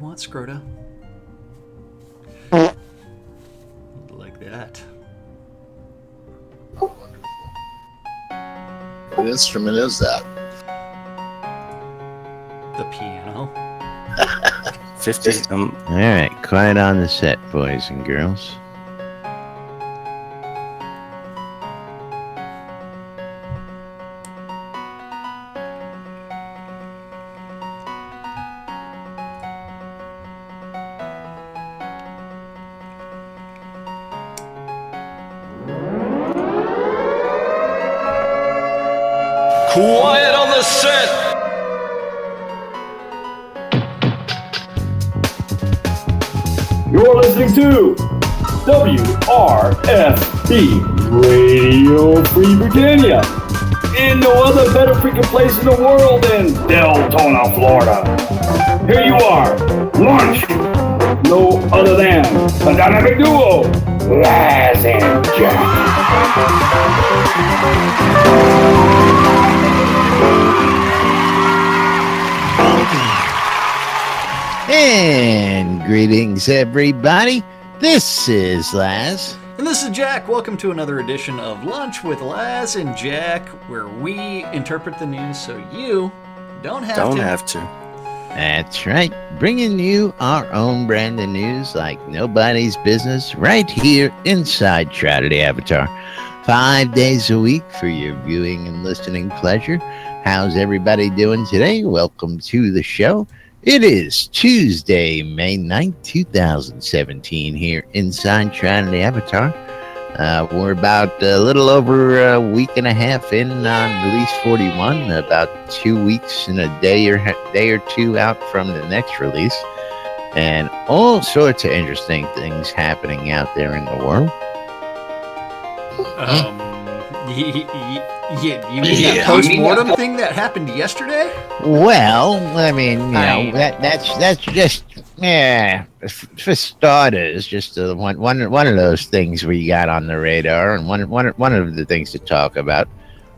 What, Scrota? Like that. What instrument is that? The piano. 50. All right, quiet on the set, boys and girls. Quiet on the set! You're listening to WRFB Radio Free Virginia. In no other better freaking place in the world than Deltona, Florida. Here you are, Lunch. No other than the dynamic duo, Laz and Jack. And greetings, everybody. This is Laz. And this is Jack. Welcome to another edition of Lunch with Laz and Jack, where we interpret the news so you don't have to. That's right, bringing you our own brand of news like nobody's business right here inside Shroud of the Avatar. 5 days a week for your viewing and listening pleasure. How's everybody doing today? Welcome to the show. It is Tuesday, May 9th, 2017 here inside Shroud of the Avatar. We're about a little over a week and a half in on release 41, about 2 weeks and a day or two out from the next release, and all sorts of interesting things happening out there in the world. You mean that post-mortem thing that happened yesterday? Well, I mean, that's just for starters, just one of those things we got on the radar, and one of the things to talk about.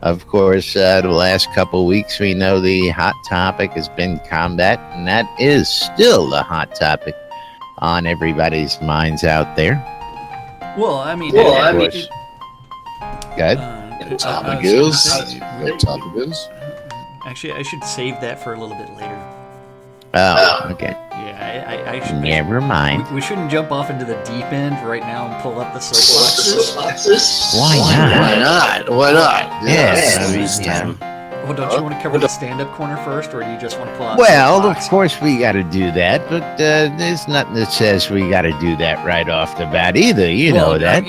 Of course, the last couple of weeks, we know the hot topic has been combat, and that is still the hot topic on everybody's minds out there. Well, I mean, good. Topic is. Actually, I should save that for a little bit later. Oh, okay. Yeah, I should. Never mind. We shouldn't jump off into the deep end right now and pull up the soapboxes. Why not? Why not? Yes. Well, don't you want to cover the stand-up corner first, or do you just want to pull out? Well, of course we got to do that, but there's nothing that says we got to do that right off the bat either. You know that.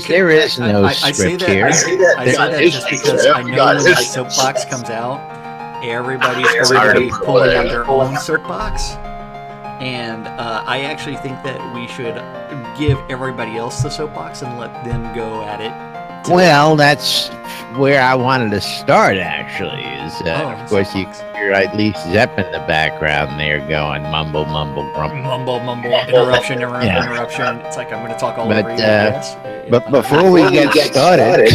There is no script here. I say that just because I know when the soapbox comes out, everybody's going to be pulling out their own soapbox. And I actually think that we should give everybody else the soapbox and let them go at it. Well, that's where I wanted to start, actually, is of course you hear at least Zepp in the background there going mumble, mumble, grumble. Mumble, interruption. It's like I'm going to talk all over you, yes. But before we get started,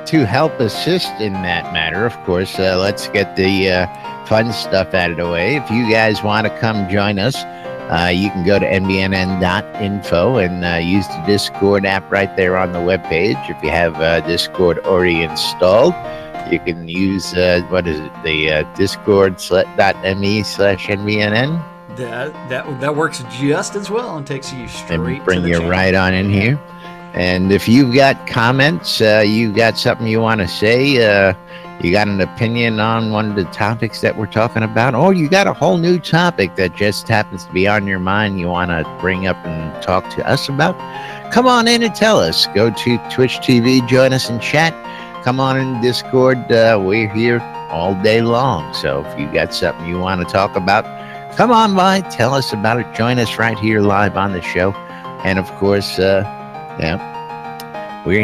to help assist in that matter, of course, let's get the fun stuff out of the way. If you guys want to come join us, you can go to nbnn.info and use the Discord app right there on the webpage. If you have Discord already installed, you can use, the discord.me/nbnn. That works just as well and takes you straight and bring to the you channel. right on in here. And if you've got comments, you got something you want to say, you got an opinion on one of the topics that we're talking about, or you got a whole new topic that just happens to be on your mind you want to bring up and talk to us about, come on in and tell us. Go to Twitch TV, join us in chat. Come on in Discord. We're here all day long. So if you got something you want to talk about, come on by, tell us about it. Join us right here live on the show. And of course, we're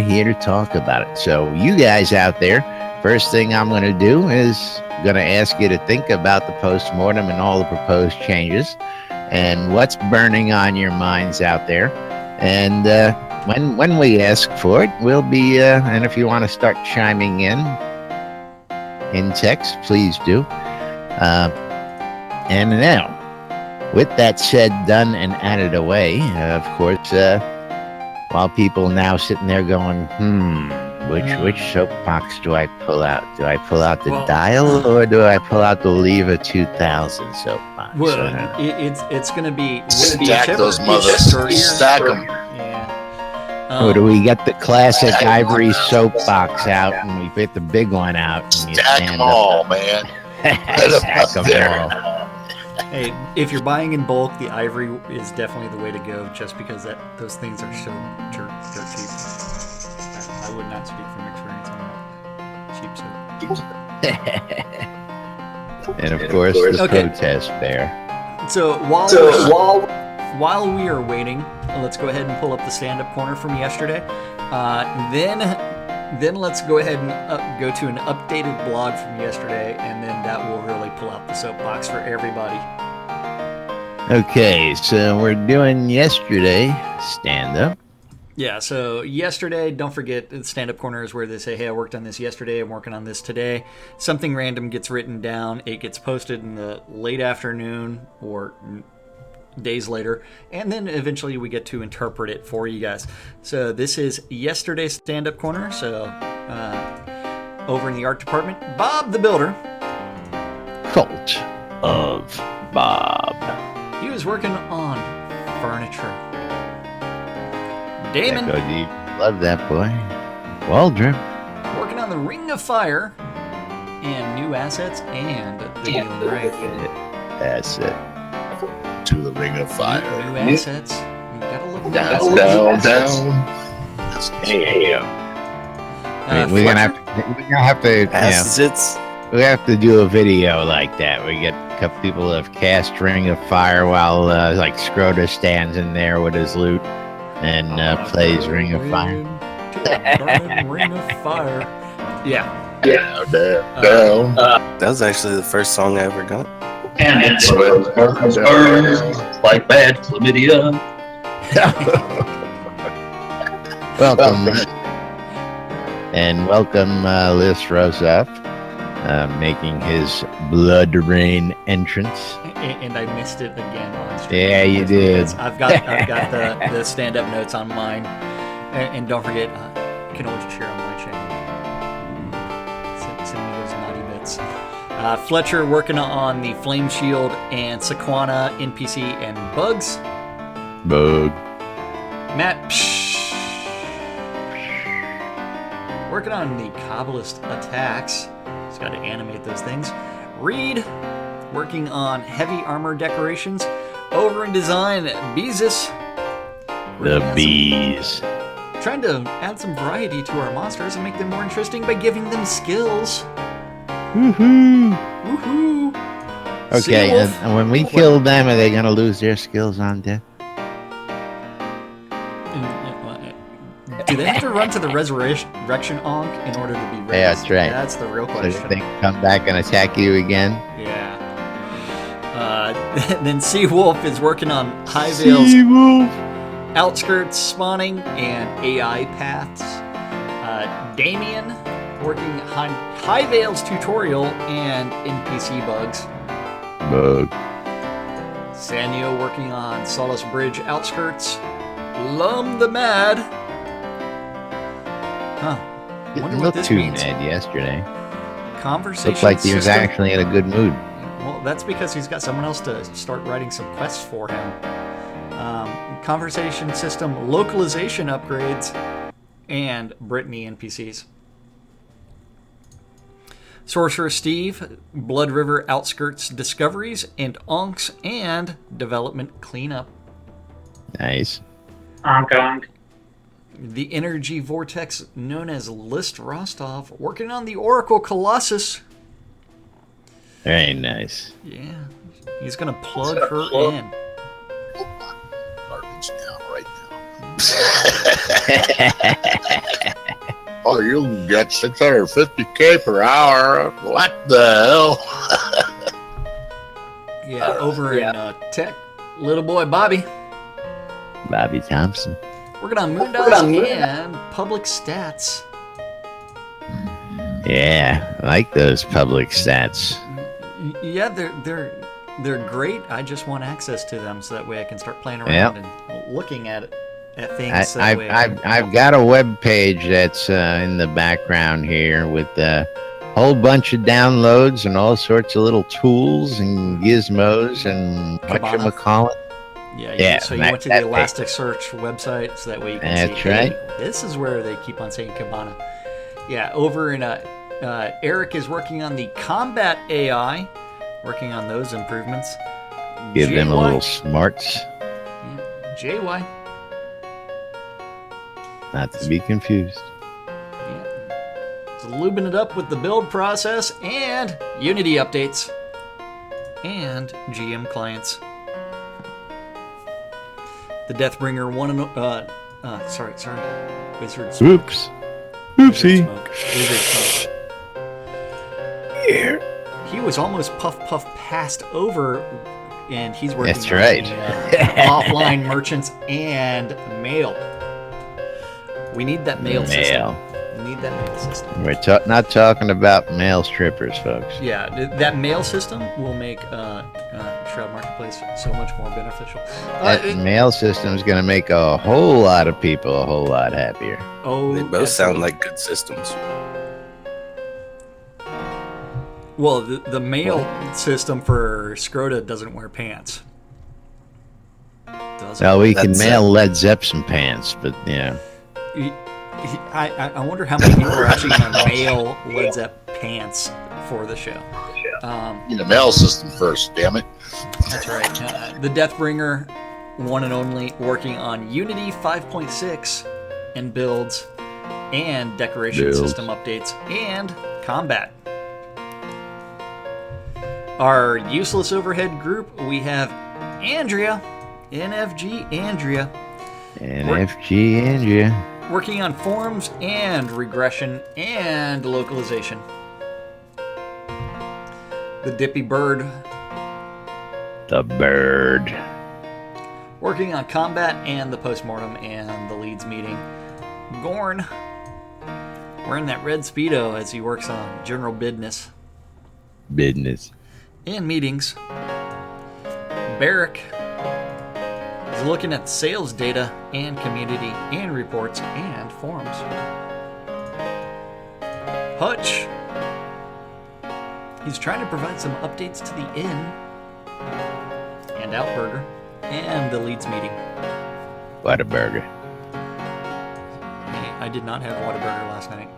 here to talk about it. So you guys out there, first thing I'm going to do is going to ask you to think about the post-mortem and all the proposed changes and what's burning on your minds out there. And when we ask for it, we'll be, and if you want to start chiming in text, please do. And now, with that said, done, and added away, of course, while people now sitting there going, which soapbox do I pull out? Do I pull out the dial or do I pull out the Leva 2000 soapbox? Well, it's going to be Stack those mothers. Stack them. Yeah. Or do we get the classic ivory soapbox out and we put the big one out and you Stack stand them all, up? man. Stack them all. Hey, if you're buying in bulk, the ivory is definitely the way to go, just because those things are so dirt cheap. I would not speak from experience on that. Cheap soap. And of course, the protest bear. So while we are waiting, let's go ahead and pull up the stand-up corner from yesterday. Then let's go ahead and go to an updated blog from yesterday, and then that will really pull out the soapbox for everybody. Okay, so we're doing yesterday stand-up. Yeah, so yesterday, don't forget, the stand-up corner is where they say, hey, I worked on this yesterday, I'm working on this today. Something random gets written down, it gets posted in the late afternoon or days later, and then eventually we get to interpret it for you guys. So this is yesterday's stand-up corner. So over in the art department, Bob the Builder. Cult of Bob. He was working on furniture. Damon. Echo deep. Love that boy. Waldron. Working on the Ring of Fire and new assets and the Healing Ring. Asset. To the Ring of Fire. New assets. You gotta look Down. We're gonna have to. Assets. We have to do a video like that. We get a couple people who have cast Ring of Fire while like Schroeder stands in there with his lute and plays Ring of Fire. Ring of Fire. Yeah. Down. That was actually the first song I ever got. And it's burns like bad chlamydia. Welcome. And welcome Liz Rosef, making his Blood Rain entrance. And I missed it again on stream. Yeah, you did. I've got the stand-up notes on mine. And don't forget, you can always cheer on my channel. Send me those naughty bits. Fletcher working on the Flame Shield and Sequana NPC and bugs. Bug. Matt working on the Kabbalist attacks. Just got to animate those things. Reed working on heavy armor decorations. Over in design, Beezus. The bees. Trying to add some variety to our monsters and make them more interesting by giving them skills. Woohoo! Woohoo! Okay, and when we kill them, are they going to lose their skills on death? Do they have to run to the resurrection Ankh in order to be raised? Yeah, that's right. That's the real question. So they can come back and attack you again? Yeah. Then Seawolf is working on High Veil's outskirts spawning and AI paths. Damien working on High Veil's tutorial and NPC bugs. Bug. Sanyo working on Solace Bridge outskirts. Lum the Mad. Huh. Didn't Wonder what look this too means. mad yesterday. Conversation Looked like he was system. actually in a good mood. Well, that's because he's got someone else to start writing some quests for him. Conversation system localization upgrades and Brittany NPCs. Sorcerer Steve, Blood River outskirts discoveries and onks and development cleanup. Nice. Onk. The energy vortex known as List Rostov working on the Oracle Colossus. Very nice. Yeah, he's gonna plug her in. Garbage now, right now. Oh, you get 650K per hour. What the hell? Yeah, over in tech, little boy Bobby. Bobby Thompson. Working on Moondog and public stats. Yeah, I like those public stats. Yeah, they're They're great. I just want access to them so that way I can start playing around and looking at things. I've got a web page that's in the background here with a whole bunch of downloads and all sorts of little tools and gizmos and whatchamacallit. Yeah. So you went to the Elasticsearch website so that way you can see, hey, this is where they keep on saying Cabana. Yeah, over in Eric is working on the combat AI, working on those improvements. Give them a little smarts. Yeah. JY. Not to be confused. Yeah. So lubing it up with the build process and Unity updates and GM clients. The Deathbringer sorry. Wizard Smoke. Oops. Oopsie. Wizard Smoke. Here. He was almost puff passed over, and he's working That's on right. the, offline merchants and mail. We need that mail system. We need that mail system. We're not talking about mail strippers, folks. Yeah, that mail system will make Shroud Marketplace so much more beneficial. That mail system is going to make a whole lot of people a whole lot happier. Oh, They both sound like good systems. Well, the mail system for Scroda doesn't wear pants. Does it? Well, we can mail Led Zeppelin pants, but yeah. I wonder how many people are actually going to mail Led Zeppelin pants for the show. Need a mail system first, damn it. That's right. The Deathbringer, one and only, working on Unity 5.6 and builds and decoration system updates and combat. Our useless overhead group, we have Andrea, NFG Andrea. NFG Andrea. Working on forms and regression and localization. The Dippy Bird. The Bird. Working on combat and the postmortem and the leads meeting. Gorn. Wearing that red Speedo as he works on general business. And meetings. Barrick is looking at sales data and community and reports and forums. Hutch. He's trying to provide some updates to the inn and Outburger and the leads meeting. Whataburger. Hey, I did not have Whataburger last night.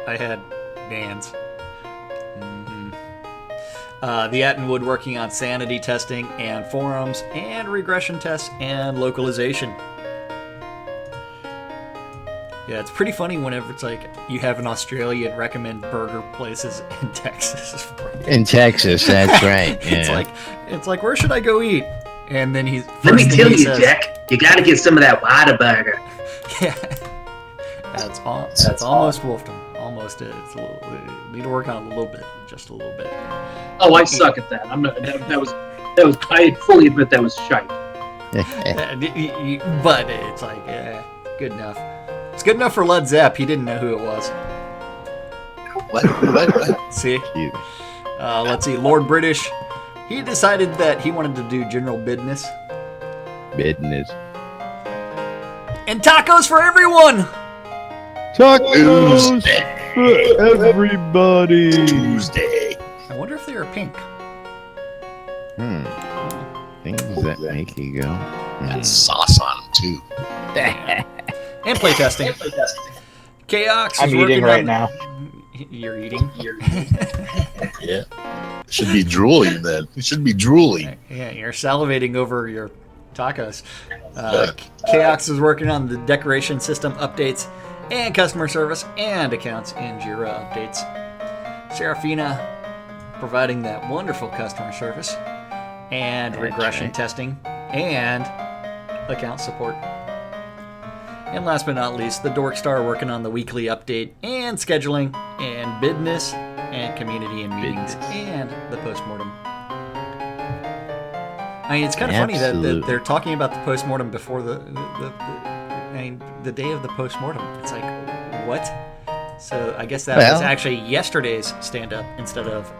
I had Dan's. The Attenwood working on sanity testing and forums and regression tests and localization. Yeah, it's pretty funny whenever it's like you have an Australian recommend burger places in Texas. In Texas, that's right. Yeah. It's like where should I go eat? And then let me tell you, Jack, you got to get some of that Whataburger. Yeah, that's almost Wolfdom. Almost it. It's a little. We need to work on it a little bit, just a little bit. Oh, I suck at that. I'm not. That was. I fully admit that was shite. But it's like, good enough. It's good enough for Led Zepp. He didn't know who it was. What? See? Let's see. Lord British. He decided that he wanted to do general business. And tacos for everyone. Tacos for everybody. Tuesday. I wonder if they are pink. Things that make you go. Got sauce on them too. And playtesting. Chaos I'm is eating working right on... now. You're eating? Yeah. Should be drooling then. You should be drooling. Yeah, you're salivating over your tacos. Chaos is working on the decoration system updates and customer service and accounts in Jira updates. Serafina providing that wonderful customer service and regression testing and account support. And last but not least, the Dorkstar working on the weekly update and scheduling and business and community and meetings and the postmortem. I mean, it's kind of funny that they're talking about the postmortem before the day of the postmortem. It's like, what? So I guess that was actually yesterday's stand-up instead of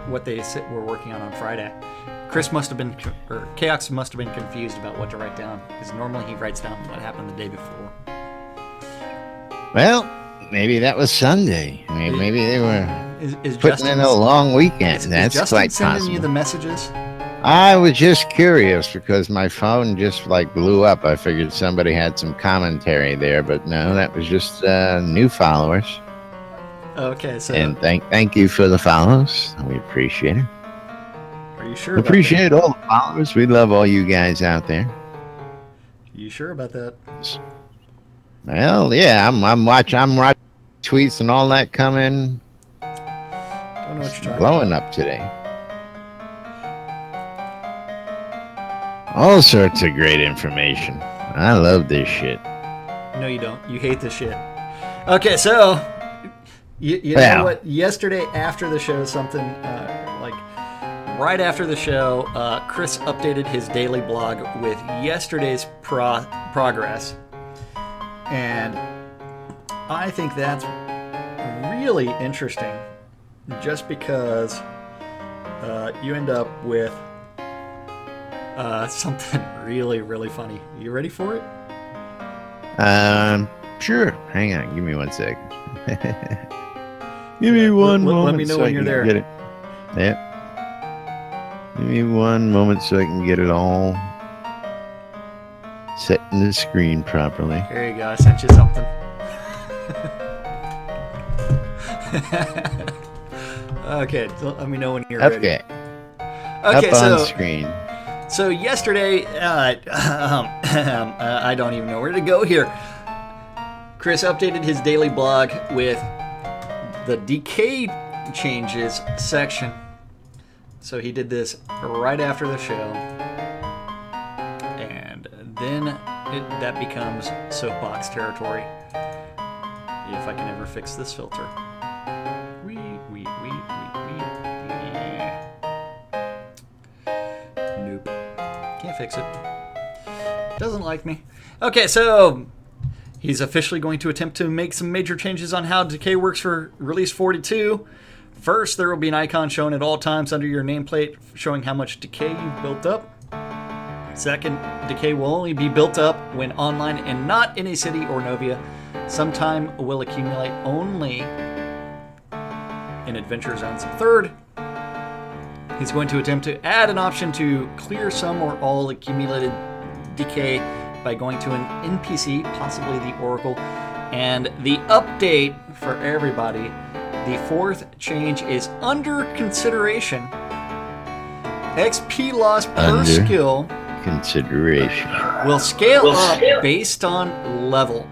what they were working on Friday. Chris must have been, or Chaos must have been confused about what to write down, because normally he writes down what happened the day before. Well, maybe that was Sunday. I mean, maybe they were Is putting in a long weekend. Is That's Justin quite sending possible. you the messages? I was just curious because my phone just like blew up. I figured somebody had some commentary there, but no, that was just new followers. Okay, so And thank you for the follows. We appreciate it. are you sure? We About appreciate all the followers. We love all you guys out there. that? You sure about that? Well, yeah, I'm watching tweets and all that coming, Don't know what you're talking blowing up today. All sorts of great information. I love this shit. No, you don't. You hate this shit. Okay, so you know what? Yesterday after the show, something like right after the show, Chris updated his daily blog with yesterday's progress, and I think that's really interesting, just because you end up with something really, really funny. You ready for it? Sure. Hang on. Give me 1 second. Give me one moment. Let me know so when I you're can there. Get it. Yep. Give me one moment so I can get it all set in the screen properly. There you go. I sent you something. Okay, so let me know when you're ready. Okay. Okay, Up on so screen. So yesterday, I don't even know where to go here. Chris updated his daily blog with the decay changes section. So he did this right after the show. And then that becomes soapbox territory. If I can ever fix this filter. Nope. Can't fix it. Doesn't like me. Okay, so he's officially going to attempt to make some major changes on how decay works for release 42. First, there will be an icon shown at all times under your nameplate showing how much decay you've built up. Second, decay will only be built up when online and not in a city or novia. Sometime will accumulate only in adventure zones. Third, he's going to attempt to add an option to clear some or all accumulated decay by going to an NPC, possibly the Oracle. And the update for everybody, the fourth change is under consideration. XP loss per skill Consideration. will scale up based on level.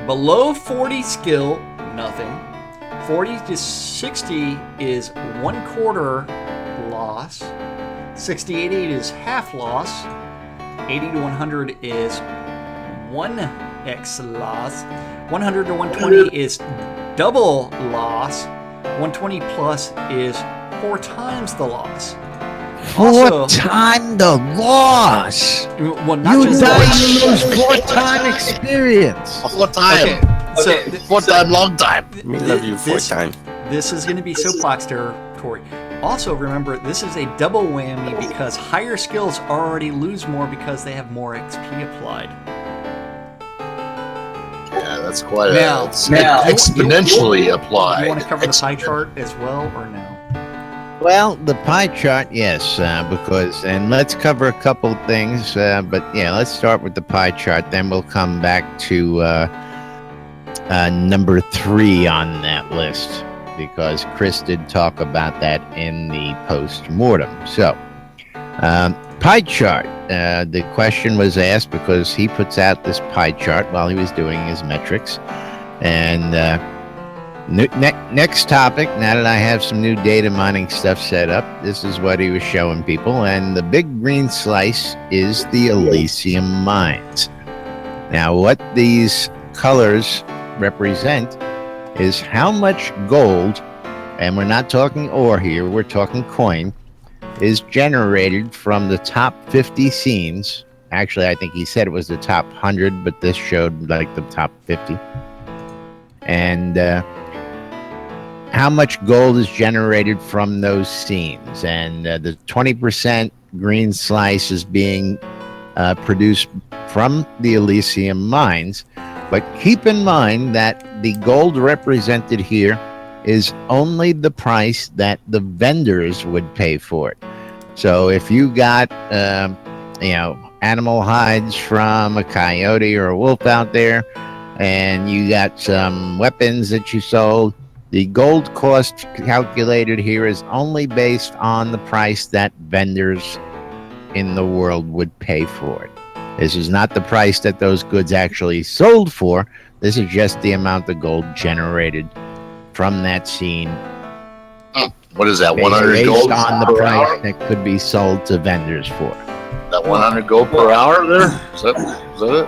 Below 40 skill, nothing. 40 to 60 is 1/4 loss. 60 to 80 is half loss. 80 to 100 is 1x loss. 100 to 120 is double loss. 120 plus is 4 times the loss. Also, 4 times the loss. well, not You just know that. you lose 4 time experience. What time? Okay, so What time? Long time. We love you 4 times. This is going to be soapbox territory. Also, remember, this is a double whammy because higher skills already lose more because they have more XP applied. Yeah, that's quite Now, exponentially applied. You want to cover the pie chart as well, or no? Well, the pie chart, yes, because, and let's cover a couple things, but yeah, let's start with the pie chart, then we'll come back to number 3 on that list, because Chris did talk about that in the post-mortem. So, pie chart, the question was asked because he puts out this pie chart while he was doing his metrics, and next topic, now that I have some new data mining stuff set up, this is what he was showing people, and the big green slice is the Elysium Mines. Now, what these colors represent is how much gold, and we're not talking ore here, we're talking coin, is generated from the top 50 scenes. Actually, I think he said it was the top 100, but this showed like the top 50. And how much gold is generated from those scenes, and the 20% green slice is being produced from the Elysium mines. But keep in mind that the gold represented here is only the price that the vendors would pay for it. So if you got, animal hides from a coyote or a wolf out there, and you got some weapons that you sold, the gold cost calculated here is only based on the price that vendors in the world would pay for it. This is not the price that those goods actually sold for. This is just the amount of gold generated from that scene. What is that? 100 based gold on the per price hour? that could be sold to vendors for. That 100 gold per hour there? Is that it?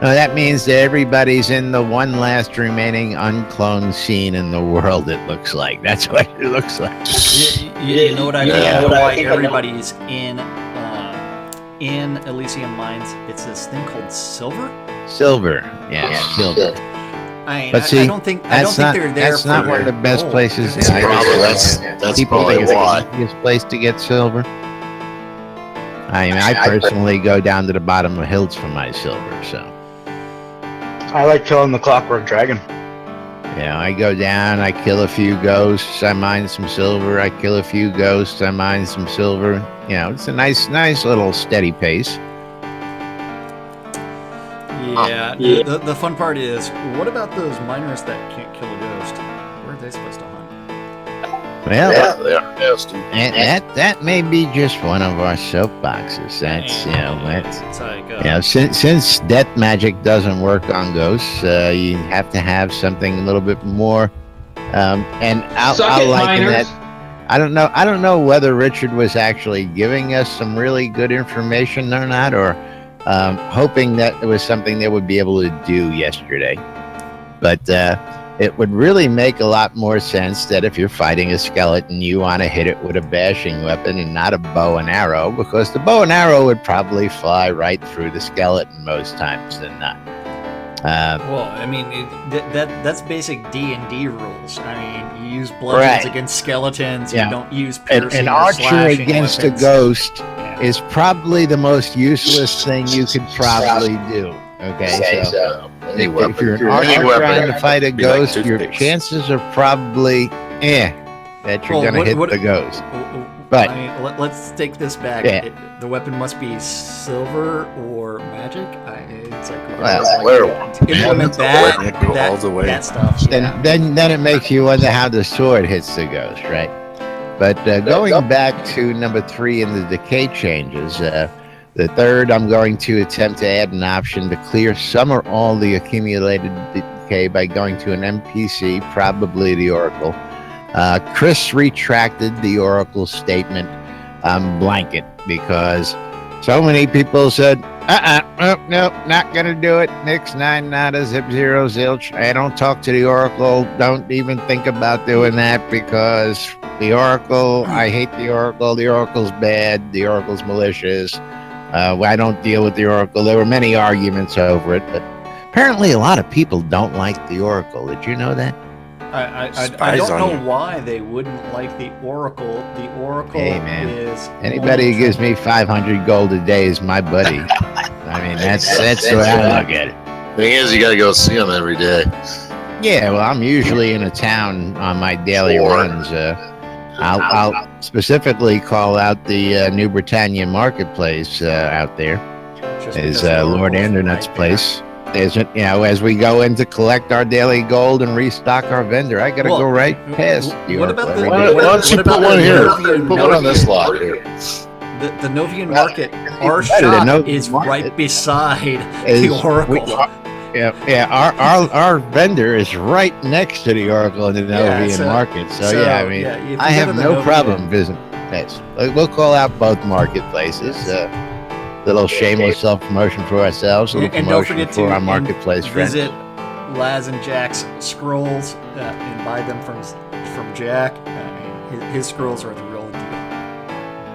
That means that everybody's in the one last remaining uncloned scene in the world, it looks like. That's what it looks like. You know what I think? I know why everybody's in Elysium Mines. It's this thing called silver. Silver. Yeah, silver. But see, I don't think they're there. That's not one of the best gold. places. That's People probably think it's why. the easiest place to get silver. I mean, I personally go down to the bottom of hills for my silver, so. I like killing the clockwork dragon. Yeah, I go down, I kill a few ghosts, I mine some silver, I kill a few ghosts, I mine some silver. It's a nice little steady pace. Yeah. The fun part is, what about those miners that can't kill a ghost? Where are they supposed to hunt? Well, Yeah, they are nasty. and that may be just one of our soapboxes. That's That's how it goes. since death magic doesn't work on ghosts, you have to have something a little bit more. And I'll liken that. I don't know whether Richard was actually giving us some really good information or not, or hoping that it was something they would be able to do yesterday. But it would really make a lot more sense that if you're fighting a skeleton, you want to hit it with a bashing weapon and not a bow and arrow, because the bow and arrow would probably fly right through the skeleton most times than not. Well, I mean, that's basic D&D rules. I mean, you use bludgeons against skeletons. Yeah. You don't use piercing An or archer slashing against weapons. a ghost is probably the most useless thing you could probably do. Okay, so if you're an archer trying to fight a Be like ghost, your toothpicks. chances are probably that you're Well, going to hit the ghost. But- I mean, let's take this back. Yeah. The weapon must be silver or magic. It's like Well, implement all the way. that stuff. Yeah. Then it makes you wonder how the sword hits the ghost, right? But going back to number 3 in the decay changes, the third, I'm going to attempt to add an option to clear some or all the accumulated decay by going to an NPC, probably the Oracle. Chris retracted the Oracle statement blanket because so many people said, nope, not gonna do it. Nix, 9, nada, zip, 0, zilch. I don't talk to the Oracle. Don't even think about doing that because the Oracle, I hate the Oracle. The Oracle's bad. The Oracle's malicious. I don't deal with the Oracle. There were many arguments over it, but apparently a lot of people don't like the Oracle. Did you know that? I Spies don't on know you. why they wouldn't like the Oracle. The Oracle Hey, man. is Anybody who gives me 500 gold a day is my buddy. I mean, that's the way I look at it. Thing is, you got to go see them every day. Yeah, well, I'm usually in a town on my daily Sure. runs. I'll specifically call out the New Britannia Marketplace out there. just Is because the Lord Oracle's Andernut's right there. place. Isn't, as we go in to collect our daily gold and restock our vendor, I gotta Well, go right past the what Oracle about every the- day. Why what don't you about put the one here? Novian Put one on this Novian? lot here. The Novian Market, our better than shop Novian is Market. right beside Is- the Oracle. Our vendor is right next to the Oracle in the Yeah, Novian so- Market. So, so, yeah, I mean, yeah, if you I go have to the no Novian- problem visiting. Yes, we'll call out both marketplaces. Little shameless self-promotion for ourselves, a little And don't promotion forget for to our marketplace friends. visit Laz and Jack's scrolls and buy them from Jack. I mean, his scrolls are the real deal,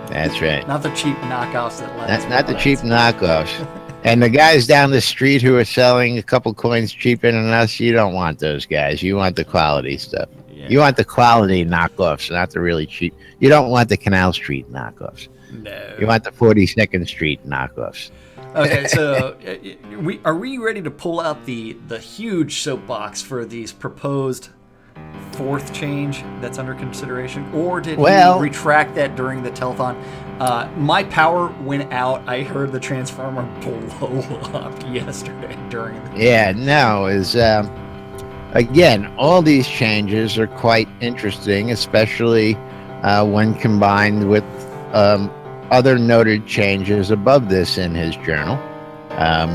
That's right. not the cheap knockoffs that Laz. That's not the provides. cheap knockoffs. And the guys down the street who are selling a couple coins cheaper than us, you don't want those guys. You want the quality stuff. Yeah. Yeah. You want the quality knockoffs, not the really cheap. You don't want the Canal Street knockoffs. No. You want the 42nd Street knockoffs. Okay, so are we ready to pull out the huge soapbox for these proposed fourth change that's under consideration, or did we retract that during the telethon? My power went out. I heard the transformer blow up yesterday during the again, all these changes are quite interesting, especially when combined with other noted changes above this in his journal,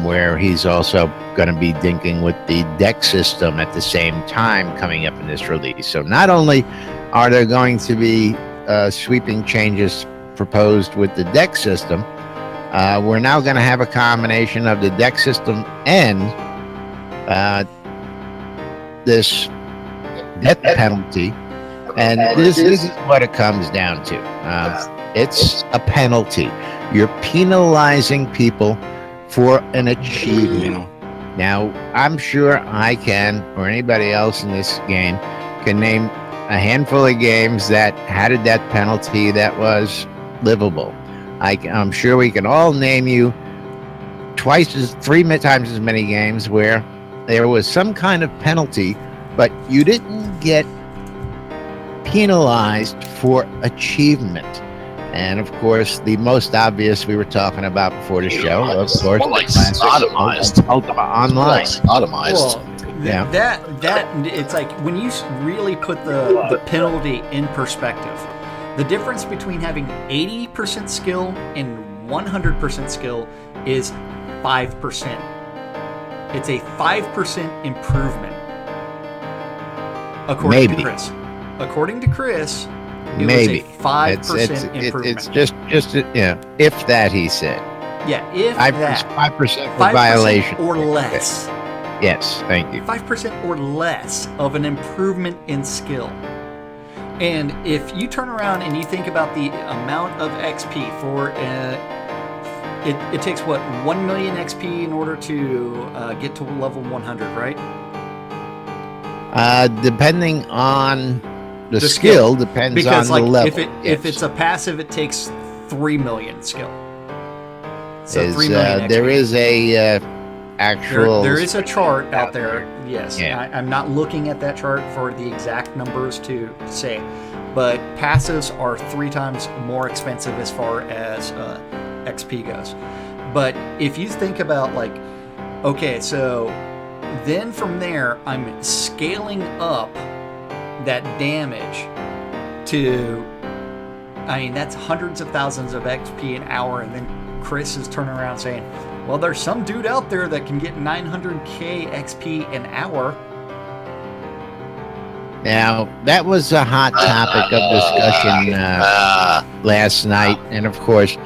where he's also going to be dinking with the deck system at the same time coming up in this release. So not only are there going to be sweeping changes proposed with the deck system, we're now going to have a combination of the deck system and this death penalty. And this is what it comes down to. It's a penalty. You're penalizing people for an achievement. Now, I'm sure I can, or anybody else in this game, can name a handful of games that had a death penalty that was livable. I'm sure we can all name you three times as many games where there was some kind of penalty, but you didn't get penalized for achievement. And of course, the most obvious we were talking about before the show, of course, Ultima Online. Well, that it's like when you really put the penalty in perspective, the difference between having 80% skill and 100% skill is 5%. It's a 5% improvement, according to Chris. According to Chris, it was a 5% improvement. It's just if that, he said. Yeah, if 5% for violation. or less. Yes, thank you. 5% or less of an improvement in skill. And if you turn around and you think about the amount of XP for it takes what, 1 million XP in order to get to level 100, right? Depending on the skill depends because, on the level. If it's a passive, it takes 3 million skill. So 3 million XP. There is a actual. There is a chart out there. Yes, yeah. I'm not looking at that chart for the exact numbers to say, but passives are 3 times more expensive as far as XP goes. But if you think about okay, so then from there I'm scaling up that damage to, that's hundreds of thousands of XP an hour, and then Chris is turning around saying, well, there's some dude out there that can get 900k XP an hour. Now, that was a hot topic of discussion last night, and of course,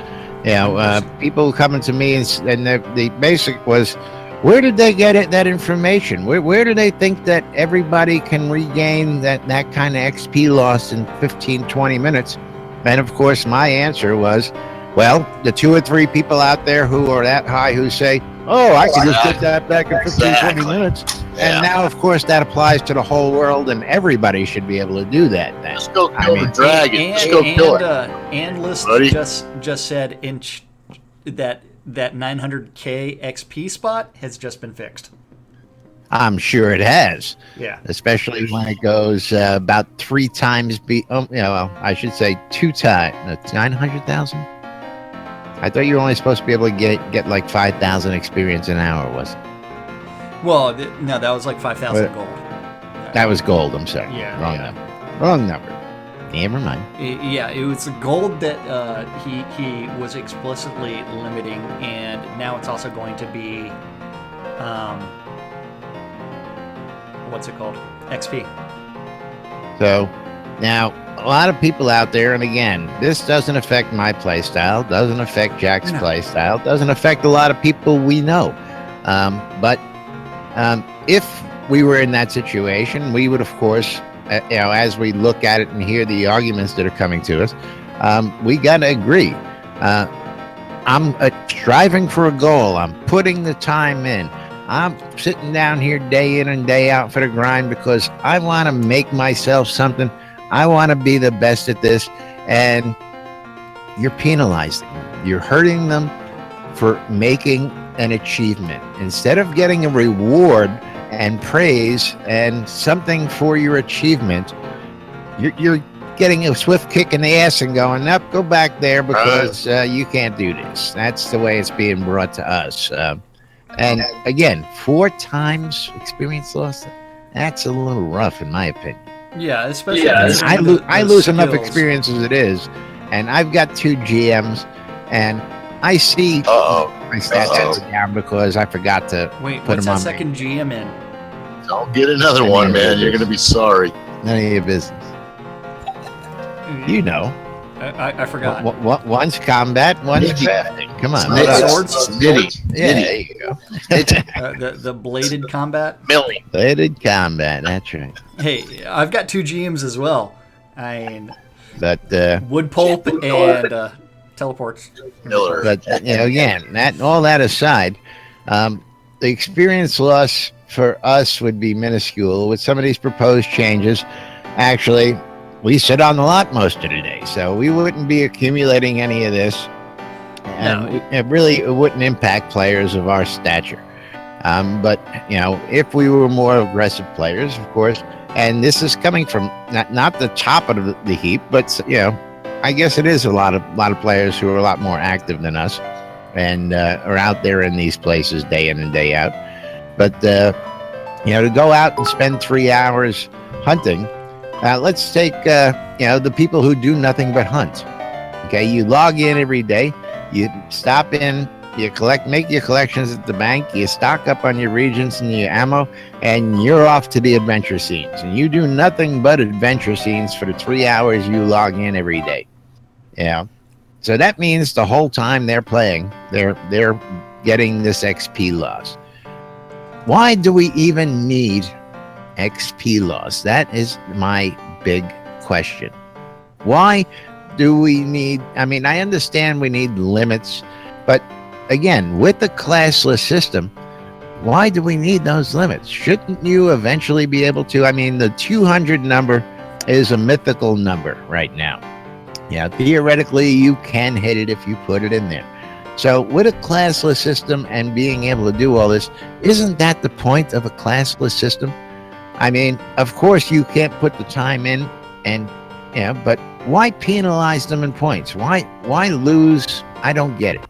people coming to me and the basic was, where did they get that information? Where do they think that everybody can regain that kind of XP loss in 15, 20 minutes? And of course, my answer was, well, the 2 or 3 people out there who are that high who say, oh, I can just get that back in 15, 20 minutes. Yeah. And now, of course, that applies to the whole world, and everybody should be able to do that then. Let's go kill the dragon. Let's go kill it. And List just said that 900k XP spot has just been fixed. I'm sure it has. Yeah. Especially when it goes about 3 times. I should say 2 times. 900,000. I thought you were only supposed to be able to get like 5,000 experience an hour, was it? Well, no, that was like 5,000 gold. That was gold. I'm sorry. Yeah. Wrong number. Never mind. Yeah, it was gold that he was explicitly limiting, and now it's also going to be, what's it called? XP. So, now, a lot of people out there, and again, this doesn't affect my playstyle, doesn't affect Jack's playstyle, doesn't affect a lot of people we know. But if we were in that situation, we would, of course, as we look at it and hear the arguments that are coming to us, we got to agree. I'm striving for a goal. I'm putting the time in. I'm sitting down here day in and day out for the grind because I want to make myself something. I want to be the best at this. And you're penalizing them. You're hurting them for making an achievement. Instead of getting a reward and praise and something for your achievement, you're getting a swift kick in the ass and going, nope, go back there because you can't do this. That's the way it's being brought to us. And again, 4 times experience loss. That's a little rough, in my opinion. Yeah, especially I lose enough experience as it is, and I've got 2 GMs, and I see my stats down because I forgot to put them on. What's that second GM in? Don't get another one, man. You're gonna be sorry. None of your business. You know. I forgot. One's combat, one's crafting. Come on. Swords? Yeah, there you go. The bladed combat? Bladed combat, that's right. Hey, I've got 2 GMs as well. But wood pulp and teleports. But again, all that aside, the experience loss for us would be minuscule. With some of these proposed changes, actually, we sit on the lot most of the day, so we wouldn't be accumulating any of this, and it wouldn't impact players of our stature. But if we were more aggressive players, of course, and this is coming from not the top of the heap, but I guess it is a lot of players who are a lot more active than us, and are out there in these places day in and day out. But to go out and spend 3 hours hunting. Let's take the people who do nothing but hunt. Okay, you log in every day, you stop in, you make your collections at the bank, you stock up on your regions and your ammo, and you're off to the adventure scenes. And you do nothing but adventure scenes for the 3 hours you log in every day. So that means the whole time they're playing, they're getting this XP loss. Why do we even need XP loss? That is my big question. Why do we need, I understand we need limits, but again, with the classless system, why do we need those limits? Shouldn't you eventually be able to? The 200 number is a mythical number right now. Theoretically, you can hit it if you put it in there. So with a classless system and being able to do all this, isn't that the point of a classless system? Of course you can't put the time in, and but why penalize them in points? Why lose? I don't get it.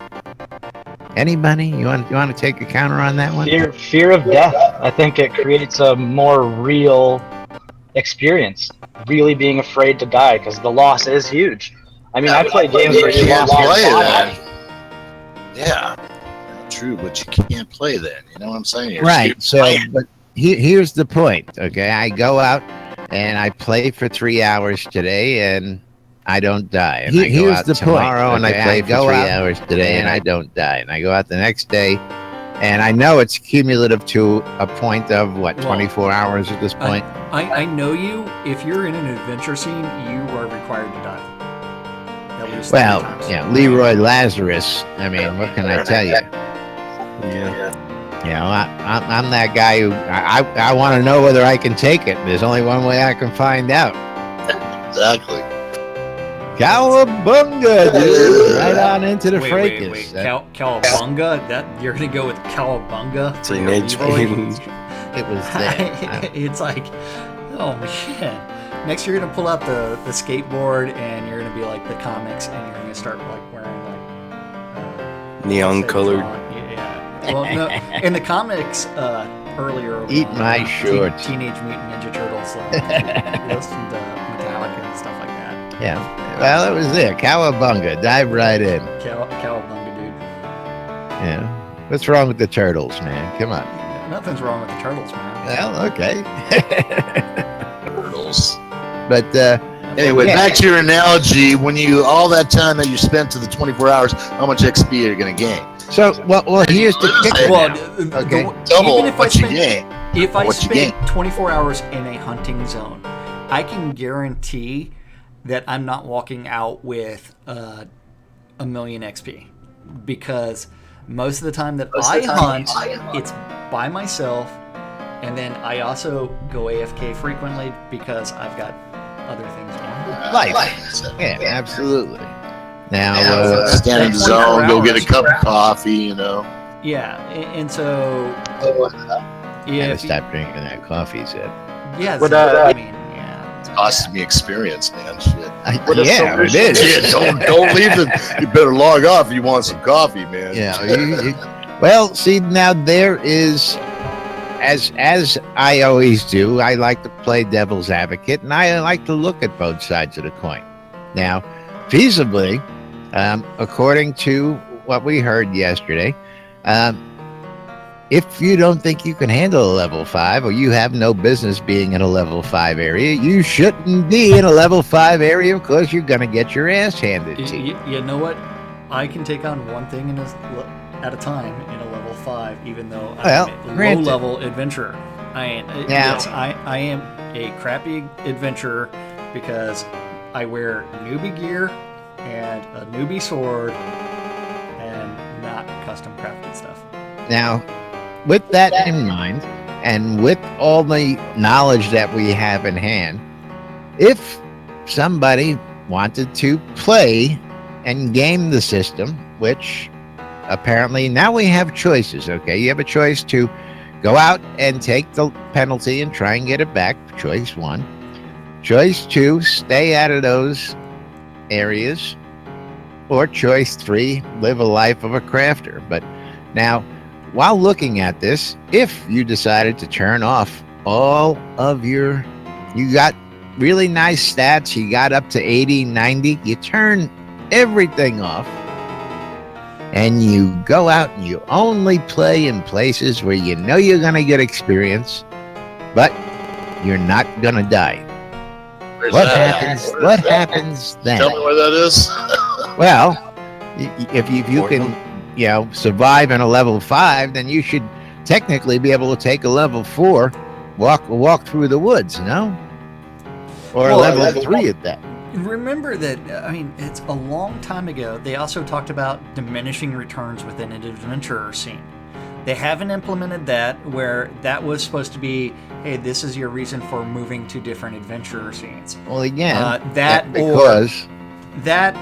Anybody? You want to take a counter on that one? Fear of death. I think it creates a more real experience. Really being afraid to die because the loss is huge. I play games where you can't lost play your that. Yeah, true, but you can't play that. You know what I'm saying? Right. So, but here's the point. Okay, I go out and I play for 3 hours today, and I don't die. And I go out tomorrow and I play for 3 hours today, and I don't die. And I go out the next day, and I know it's cumulative to a point of 24 hours at this point. I know you. If you're in an adventure scene, you are required to die. Leroy Lazarus. What can I tell you? I'm that guy who I want to know whether I can take it. There's only one way I can find out. Exactly. Cowabunga, dude! Right on into the fracas. Wait. Cowabunga? That you're gonna go with Cowabunga? It's an name. It was there. It's like, oh shit. Next, you're gonna pull out the skateboard, and you're gonna be like the comics, and you're gonna start wearing neon colored. Yeah. Well, no, in the comics earlier. Eat my shorts. Teenage Mutant Ninja Turtles. Listened to Metallica and stuff like that. Yeah. Well, it was there. Cowabunga. Dive right in. Cowabunga, dude. Yeah. What's wrong with the turtles, man? Come on. Nothing's wrong with the turtles, man. Well, okay. Turtles. But anyway, back to your analogy. When all that time that you spent to the 24 hours, how much XP are you going to gain? So, well, here's the kicker. Okay, double what you gain. If I spend 24 hours in a hunting zone, I can guarantee that I'm not walking out with a million XP, because most of the time that I hunt, it's by myself, and then I also go AFK frequently because I've got other things going. Life. Yeah, absolutely. Now, stand in the zone, go get a cup of coffee, you know. Yeah, and so gotta stop drinking that coffee, Zeb. yeah, But, I mean, yeah, It's costing me experience, man. Shit. Yeah, it is. Yeah, don't leave it. You better log off if you want some coffee, man. Yeah. Well, see, now there is, as I always do, I like to play devil's advocate, and I like to look at both sides of the coin. Now, feasibly, according to what we heard yesterday, if you don't think you can handle a level 5, or you have no business being in a level 5 area, you shouldn't be in a level 5 area because you're going to get your ass handed to you. You know what? I can take on one thing at a time in a level 5, even though I'm a low-level adventurer. Yes, I am a crappy adventurer because I wear newbie gear and a newbie sword and not custom crafted stuff. Now, with that in mind, and with all the knowledge that we have in hand, if somebody wanted to play and game the system, which apparently now we have choices, okay? You have a choice to go out and take the penalty and try and get it back, choice 1. Choice 2, stay out of those areas. Or choice 3, live a life of a crafter. But now, while looking at this, if you decided to turn off all of you got really nice stats, you got up to 80, 90, you turn everything off, and you go out and you only play in places where you know you're going to get experience, but you're not going to die. What happens then? Tell me where that is. Well, if you can, survive in a level 5, then you should technically be able to take a level 4, walk through the woods, no? Or a level 3 at that. Remember that, it's a long time ago. They also talked about diminishing returns within an adventurer scene. They haven't implemented that, where that was supposed to be, hey, this is your reason for moving to different adventurer scenes. Well, again,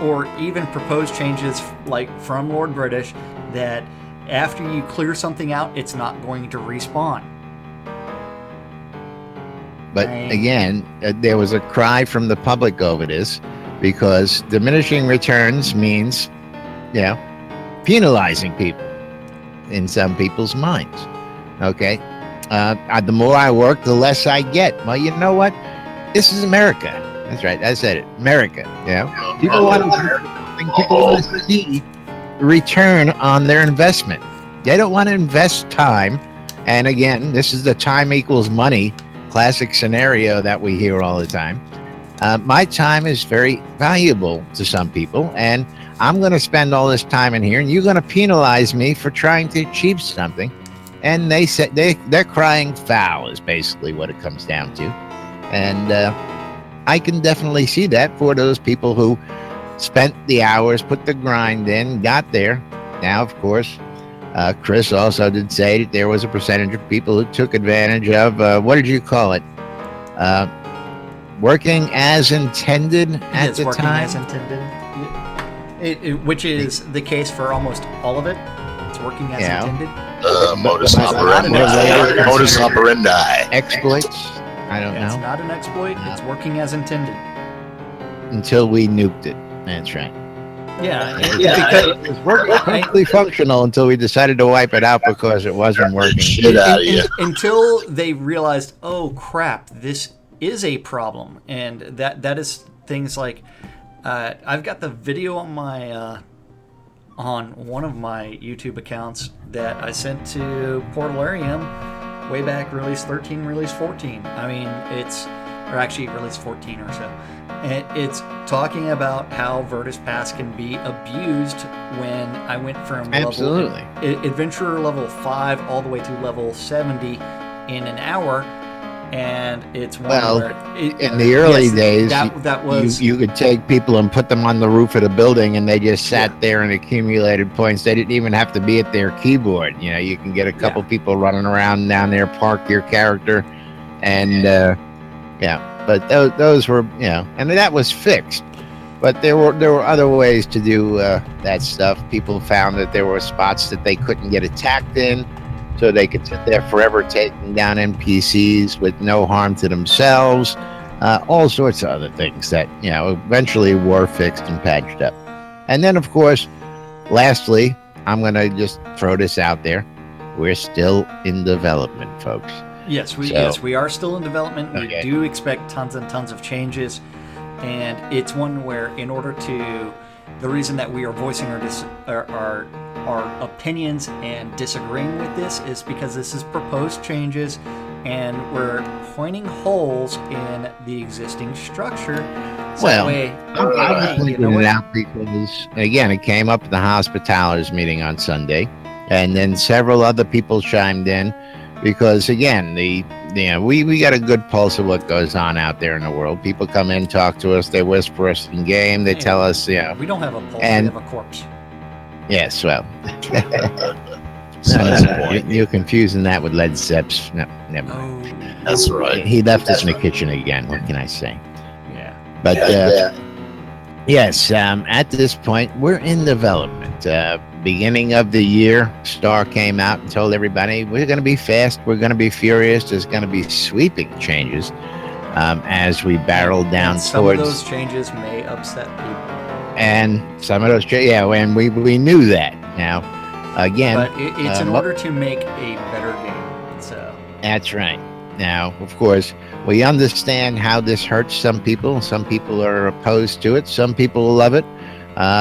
or even proposed changes like from Lord British that after you clear something out, it's not going to respawn. But again, there was a cry from the public over this, because diminishing returns means, penalizing people in some people's minds. Okay, the more I work, the less I get. Well, you know what? This is America. That's right. I said it. America. People want to see return on their investment. They don't want to invest time. And again, this is the time equals money classic scenario that we hear all the time. My time is very valuable to some people, and I'm going to spend all this time in here, and you're going to penalize me for trying to achieve something. And they said they're crying foul is basically what it comes down to. And I can definitely see that for those people who spent the hours, put the grind in, got there. Now, of course, Chris also did say that there was a percentage of people who took advantage of, what did you call it? Working as intended at the working time. as intended. Which is the case for almost all of it. It's working as intended. Modus operandi. Exploits. I don't know. It's not an exploit. No. It's working as intended. Until we nuked it. That's right. Yeah. Because it was perfectly functional until we decided to wipe it out because it wasn't working. Shit out of you. Until they realized, oh crap, this is a problem, and that is things like I've got the video on my on one of my YouTube accounts that I sent to Portalarium way back, release 13, release 14. I mean, or actually release 14 or so. And it's talking about how Virtus Pass can be abused when I went from adventurer level 5 all the way to level 70 in an hour. and it's one Well, where in the early yes, days, that was you could take people and put them on the roof of the building, and they just sat there and accumulated points. They didn't even have to be at their keyboard. You know, you can get a couple people running around down there, park your character, and But those were, and that was fixed. But there were other ways to do that stuff. People found that there were spots that they couldn't get attacked in, so they could sit there forever taking down NPCs with no harm to themselves. All sorts of other things that eventually were fixed and patched up. And then, of course, lastly, I'm going to just throw this out there: we're still in development, folks. Yes, we are still in development. We do expect tons and tons of changes. And it's one where, in order to, the reason that we are voicing our opinions and disagreeing with this is because this is proposed changes, and we're pointing holes in the existing structure. So I'm pointing it out because, again, it came up at the hospitalers meeting on Sunday, and then several other people chimed in because, again, we got a good pulse of what goes on out there in the world. People come in, talk to us, they whisper us in game, they tell us, we don't have a pulse, we have a corpse. Yes, well, you're confusing that with Led Zepp's. No, never mind. That's right. He left us in the kitchen again. What can I say? Yeah. But yes, at this point, we're in development. Beginning of the year, Starr came out and told everybody, we're going to be fast, we're going to be furious, there's going to be sweeping changes as we barrel down towards... Some of those changes may upset people. And some of those changes, and we knew that. Now, again... But it's in order to make a better game, so... That's right. Now, of course, we understand how this hurts some people. Some people are opposed to it, some people love it.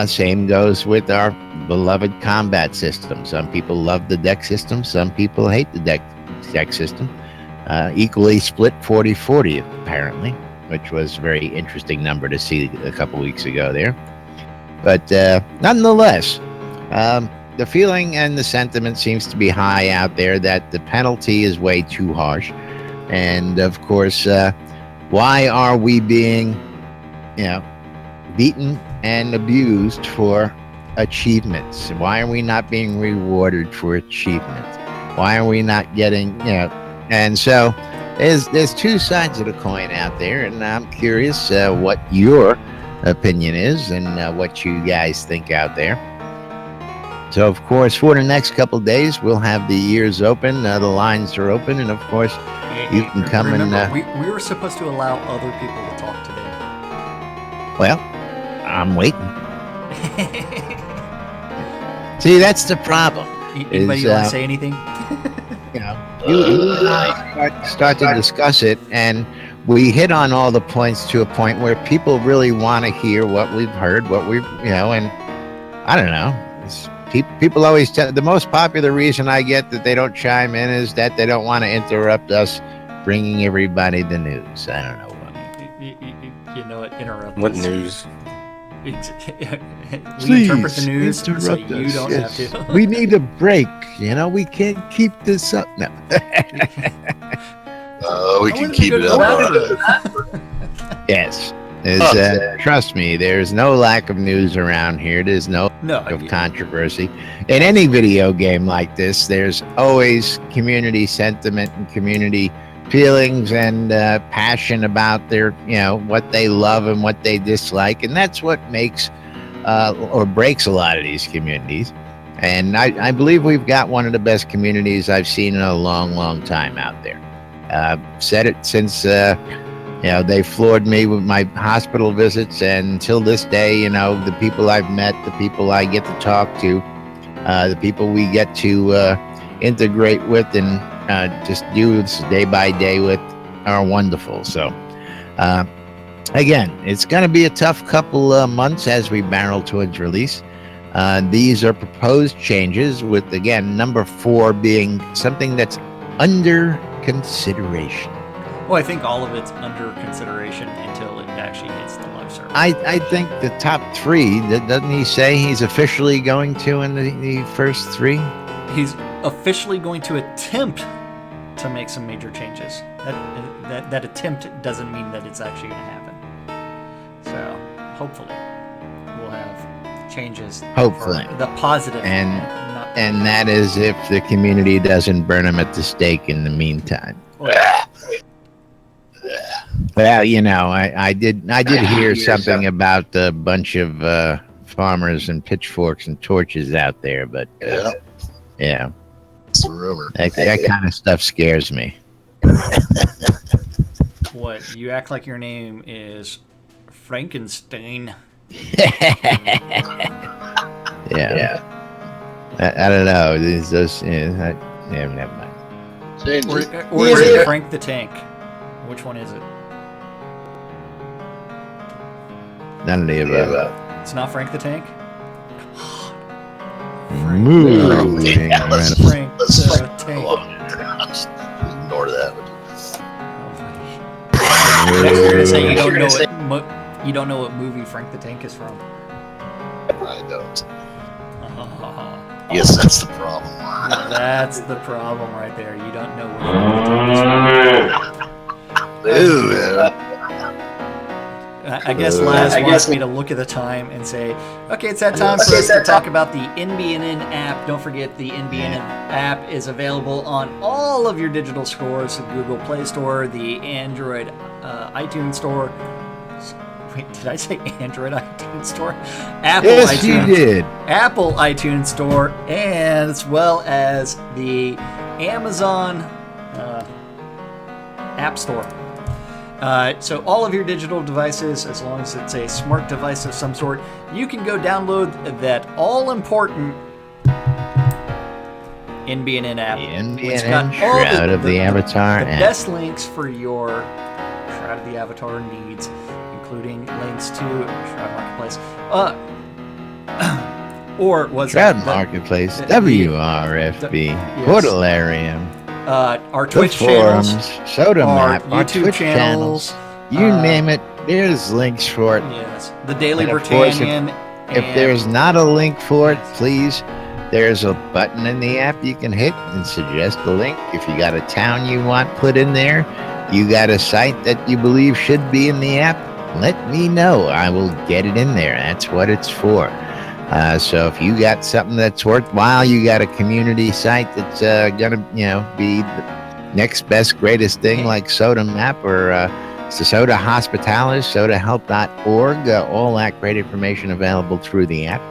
Same goes with our beloved combat system. Some people love the deck system. Some people hate the deck system. Equally split 40-40, apparently, which was a very interesting number to see a couple weeks ago there. But nonetheless, the feeling and the sentiment seems to be high out there that the penalty is way too harsh. And, of course, why are we being, beaten and abused for achievements? Why are we not being rewarded for achievements? Why are we not getting, and so there's two sides of the coin out there, and I'm curious what your opinion is and what you guys think out there. So, of course, for the next couple of days, we'll have the ears open, the lines are open, and, of course, you can come. Remember, and... we were supposed to allow other people to talk today. Well, I'm waiting. See, that's the problem. Anybody want to say anything? You and I start to discuss it, and we hit on all the points to a point where people really want to hear what we've heard, what we've, and I don't know. People always tell, the most popular reason I get that they don't chime in is that they don't want to interrupt us bringing everybody the news. I don't know what. You know what? Interrupt What us. News? We Please interpret the news so interrupt you us. don't Yes. have to. We need a break. We can't keep this up. No. We can keep it up. Yes. Trust me, there's no lack of news around here. There's no of controversy. In any video game like this, there's always community sentiment and community feelings and passion about their, what they love and what they dislike. And that's what makes or breaks a lot of these communities. And I believe we've got one of the best communities I've seen in a long, long time out there. I've said it since, they floored me with my hospital visits. And until this day, the people I've met, the people I get to talk to, the people we get to integrate with and just do this day by day with are wonderful. So, again, it's going to be a tough couple months as we barrel towards release. These are proposed changes with, again, number 4 being something that's under consideration. Well, I think all of it's under consideration until it actually hits the live server. I think the top 3, doesn't he say he's officially going to in the first 3? He's officially going to attempt to make some major changes. That attempt doesn't mean that it's actually going to happen. So hopefully we'll have changes. Hopefully. For the positive. And that is if the community doesn't burn them at the stake in the meantime. Well, you know, I did hear something about a bunch of farmers and pitchforks and torches out there, but yeah, it's a rumor. That kind of stuff scares me. What? You act like your name is Frankenstein. Yeah. I don't know. Those never mind. Or is it Frank the Tank? Which one is it? None of the above. It's not Frank the Tank? Moving around. Frank the Tank. Ignore that. You're gonna say you don't know what movie Frank the Tank is from. I don't. Yes, that's the problem. That's the problem right there. You don't know what Frank the Tank is from. I guess Laz wants me to look at the time and say, okay, it's that time for us to talk about the NBNN app. Don't forget the NBNN app is available on all of your digital stores, the Google Play Store, the Android iTunes Store. Wait, did I say Android iTunes Store? Apple yes, iTunes, you did. Apple iTunes Store, and as well as the Amazon App Store. So all of your digital devices, as long as it's a smart device of some sort, you can go download that all-important NBNN app. The NBNN Shroud of the Avatar the app. best links for your Shroud of the Avatar needs, including links to Shroud Marketplace. Or was Shroud that Marketplace, WRFB, Portalarium. Our Twitch channels, Soda Map, our YouTube Twitch channels, you name it, there's links for it. Yes, the Daily And of course, Britannian. If there's not a link for it, please, there's a button in the app you can hit and suggest a link. If you got a town you want put in there, you got a site that you believe should be in the app, let me know. I will get it in there. That's what it's for. So if you got something that's worthwhile, you got a community site that's gonna, be the next best greatest thing like Soda Map or Soda Hospitalis, sodahelp.org, all that great information available through the app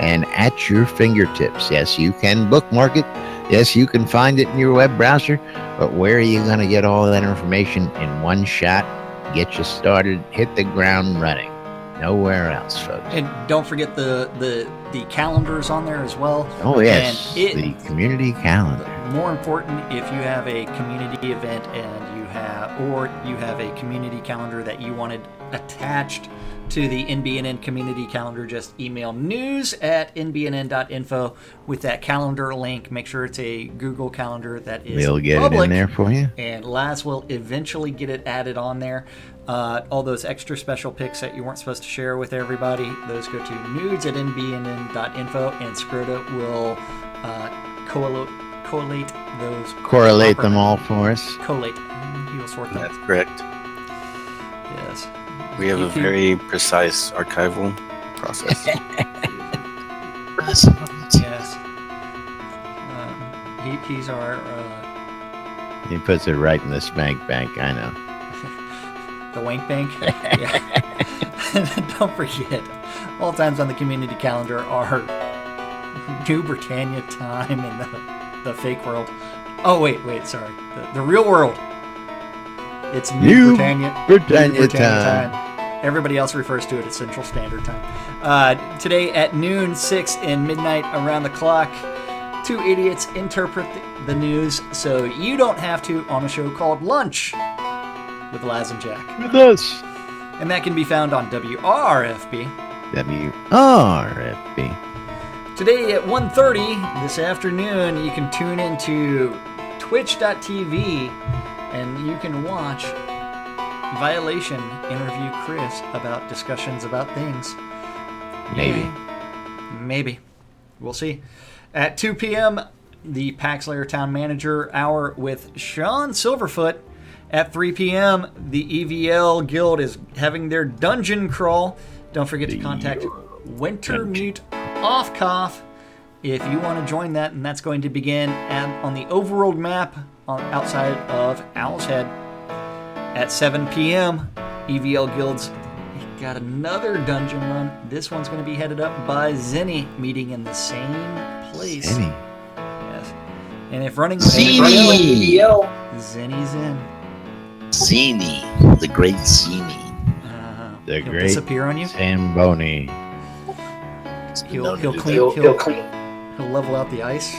and at your fingertips. Yes, you can bookmark it. Yes, you can find it in your web browser, but where are you going to get all that information in one shot? Get you started, hit the ground running. Nowhere else, folks. And don't forget the calendars on there as well. Oh, yes, and the community calendar. More important, if you have a community event and you have a community calendar that you wanted attached to the NBNN community calendar, just email news@nbnn.info with that calendar link. Make sure it's a Google calendar that is We'll get public, it in there for you. and Laz will eventually get it added on there. All those extra special pics that you weren't supposed to share with everybody, those go to nudes@nbnn.info, and Scroda will collate those. Correlate them all for us. Collate. He will sort them. That's correct. Yes. We have a very precise archival process. Yes. He's our. He puts it right in the spank bank, I know. The wank bank. Yeah. Don't forget, all times on the community calendar are New Britannia time and the fake world. Oh wait, sorry. The real world. It's New Britannia time. Everybody else refers to it as Central Standard Time. Today at noon, 6 and midnight around the clock, two idiots interpret the news so you don't have to on a show called Lunch with Laz and Jack. With us. And that can be found on WRFB. WRFB. Today at 1:30 this afternoon, you can tune into twitch.tv and you can watch Violation interview Chris about discussions about things. Maybe. Maybe. We'll see. At 2 p.m., the Paxlayer Town Manager Hour with Sean Silverfoot. At 3 p.m., the EVL Guild is having their dungeon crawl. Don't forget to contact Wintermute Offcoff if you want to join that, and that's going to begin on the overworld map outside of Owl's Head. At 7 p.m., EVL Guild's got another dungeon run. This one's going to be headed up by Zenny, meeting in the same place. Zenny. Yes. And if running Zenny! Zenny's in. Zini, the great Zini. The He'll great disappear on you. Zamboni. He'll level out the ice.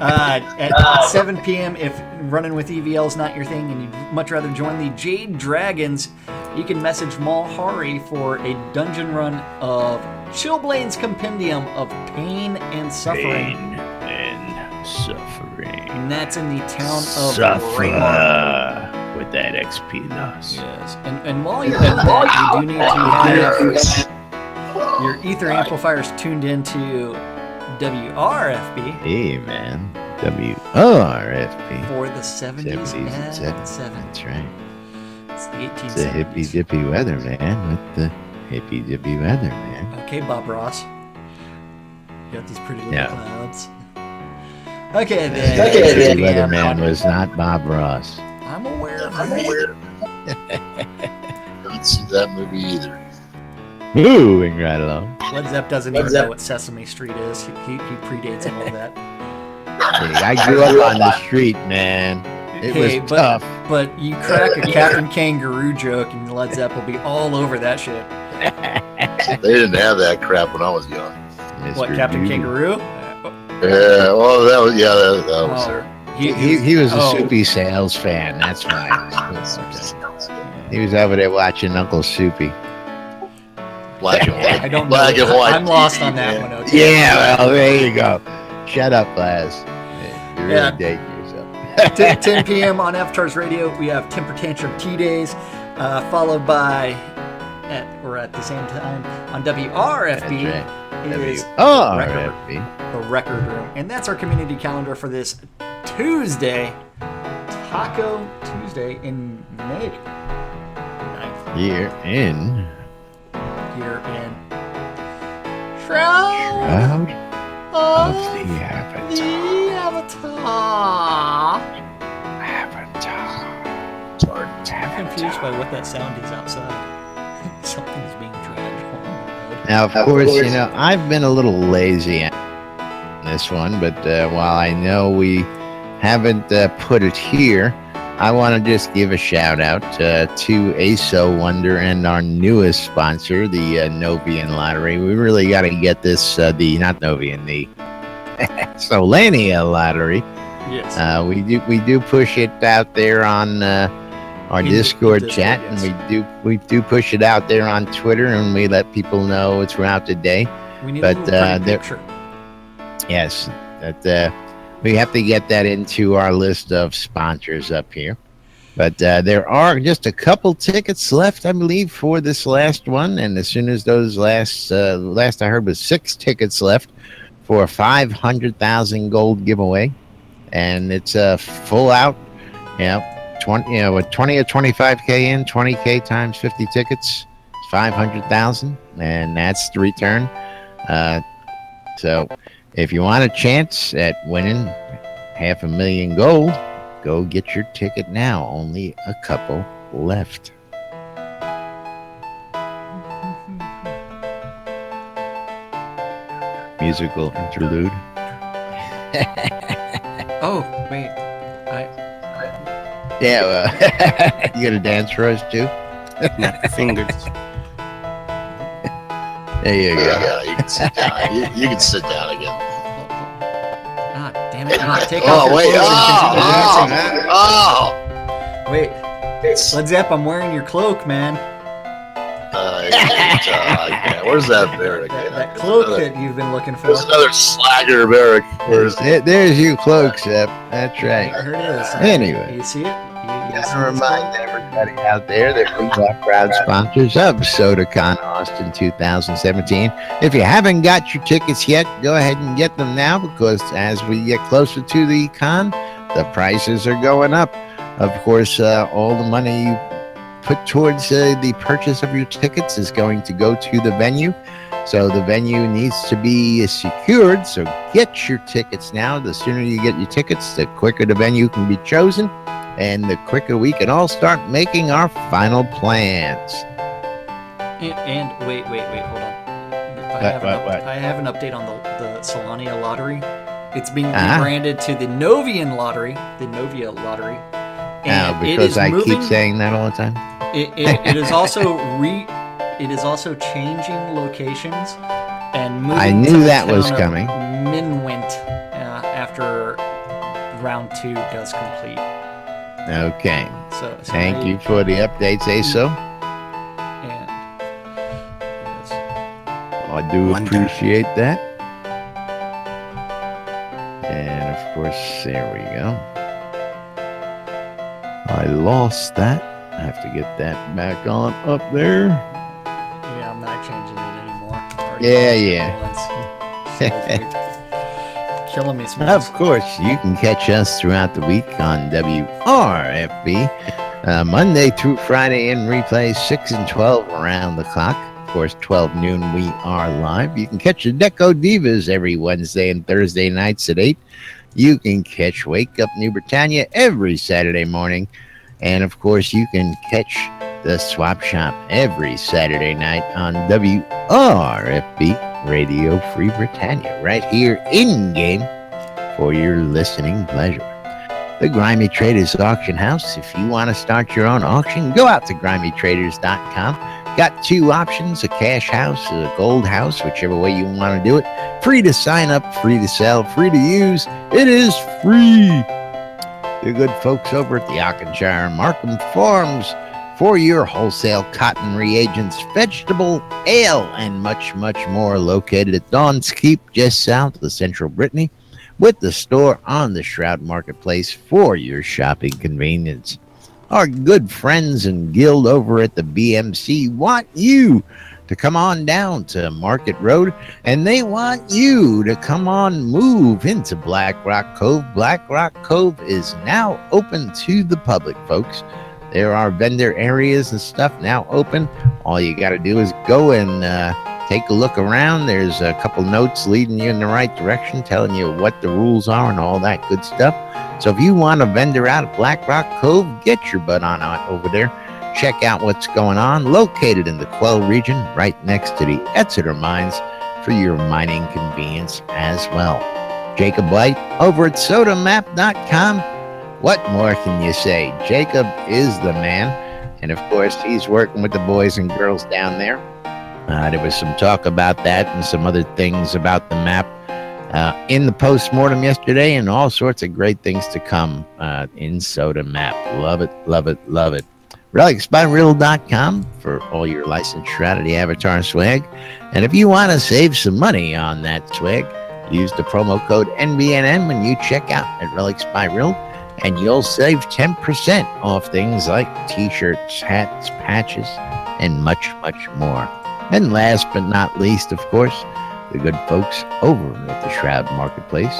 At 7 p.m., if running with EVL is not your thing and you'd much rather join the Jade Dragons, you can message Malhari for a dungeon run of Chillblade's Compendium of Pain and Suffering. Pain and suffering. And that's in the town of Suffer Raymar. with that XP loss. Yes. And while you're at that, you do need to have your ether amplifiers tuned into WRFB. Hey, man. WRFB. For the 70s and 70s. That's right. It's the 1870s. It's the hippy dippy weather, man. With the hippy dippy weather, man. Okay, Bob Ross. You got these pretty little Yeah. clouds. Okay, then. The weatherman was not Bob Ross. I'm aware. Don't see that movie either. Moving right along. Led Zepp doesn't even know what Sesame Street is. He predates all of that. Hey, I grew up on the street, man. It was tough. But you crack a Captain Kangaroo joke and Led Zepp will be all over that shit. They didn't have that crap when I was young. What, Captain Kangaroo? Yeah, well, that was there. He was a Soupy Sales fan. That's why. He was over there watching Uncle Soupy. Black and white. I don't Black know. and white. I'm lost on that one. Okay. Yeah, well, there you go. Shut up, Laz. You're really dating yourself. 10 p.m. on Avatar's Radio, we have Temper Tantrum Tea Days, followed by, at the same time, on WRFB. That's right. Is WRFB. the Record Room. And that's our community calendar for this Tuesday, Taco Tuesday in May 9th. Here in Shroud of the Avatar. I'm confused by what that sound is outside. Something's being dragged along the road. Now, of course, you know, I've been a little lazy on this one, but while I know we haven't put it here, I want to just give a shout out to ASO Wonder and our newest sponsor, the Novian Lottery. We really got to get this, not Novian, the Solania Lottery. Yes. We do push it out there on our Discord chat, yes. and we do push it out there on Twitter, and we let people know throughout the day. We need a little picture. Yes, that we have to get that into our list of sponsors up here. But there are just a couple tickets left, I believe, for this last one. And as soon as those last I heard was 6 tickets left for a 500,000 gold giveaway, and it's a full out, 20 or 25k in, 20k times 50 tickets, 500,000, and that's the return. So if you want a chance at winning 500,000 gold, go get your ticket now. Only a couple left. Musical interlude. Oh, wait. Yeah, well, you got a dance for us too? Snap your fingers. There you go. Yeah, you can sit down. You can sit down again. Ah, damn it. You take off your wait. clothes and continue dancing. Oh. Wait. Led Zepp, I'm wearing your cloak, man. Where's that Barrick? That cloak that you've been looking for. There's another slagger Barrick. Where's it? There's you, cloak, Sep. That's right. There it is. Anyway. You see it? You Gotta see this remind cloak? everybody out there that we are proud sponsors of SodaCon Austin 2017. If you haven't got your tickets yet, go ahead and get them now, because as we get closer to the con, the prices are going up. Of course, all the money you put towards the purchase of your tickets is going to go to the venue. So the venue needs to be secured. So get your tickets now. The sooner you get your tickets, the quicker the venue can be chosen, and the quicker we can all start making our final plans. And wait, hold on. I have an update on the Solania lottery. It's being rebranded to the Novia Lottery. And because I keep saying that all the time. It is also changing locations and moving. I knew that was coming. Minwent after round 2 does complete. Okay. So thank you for the updates, ASO. And yes. I do appreciate that. And of course, there we go. I lost that. I have to get that back on up there. Yeah, I'm not changing it anymore. Yeah. Killing me. Of course, you can catch us throughout the week on WRFB, Monday through Friday in replay, 6 and 12 around the clock. Of course, 12 noon we are live. You can catch the Deco Divas every Wednesday and Thursday nights at 8. You can catch Wake Up New Britannia every Saturday morning. And of course, you can catch the Swap Shop every Saturday night on WRFB Radio Free Britannia, right here in-game for your listening pleasure. The Grimy Traders Auction House. If you want to start your own auction, go out to grimytraders.com. Got 2 options, a cash house, a gold house, whichever way you want to do it. Free to sign up, free to sell, free to use. It is free. The good folks over at the Auchenshire Markham Farms for your wholesale cotton reagents, vegetable, ale, and much, much more, located at Dawn's Keep, just south of Central Brittany, with the store on the Shroud Marketplace for your shopping convenience. Our good friends and guild over at the BMC want you to come on down to Market Road, and they want you to come on move into Black Rock Cove. Black Rock Cove is now open to the public, folks. There are vendor areas and stuff now open. All you got to do is go and take a look around. There's a couple notes leading you in the right direction, telling you what the rules are and all that good stuff. So if you want a vendor out of Black Rock Cove, get your butt on out over there. Check out what's going on. Located in the Quell region, right next to the Exeter mines, for your mining convenience as well. Jacob White over at sodamap.com. What more can you say? Jacob is the man. And of course, he's working with the boys and girls down there. There was some talk about that and some other things about the map in the postmortem yesterday, and all sorts of great things to come in Soda Map. Love it, love it, love it. RelicsByReal.com for all your licensed Shroud Avatar swag. And if you want to save some money on that swag, use the promo code NBNN when you check out at Relics by Real, and you'll save 10% off things like t-shirts, hats, patches, and much, much more. And last but not least, of course, the good folks over at the Shroud Marketplace,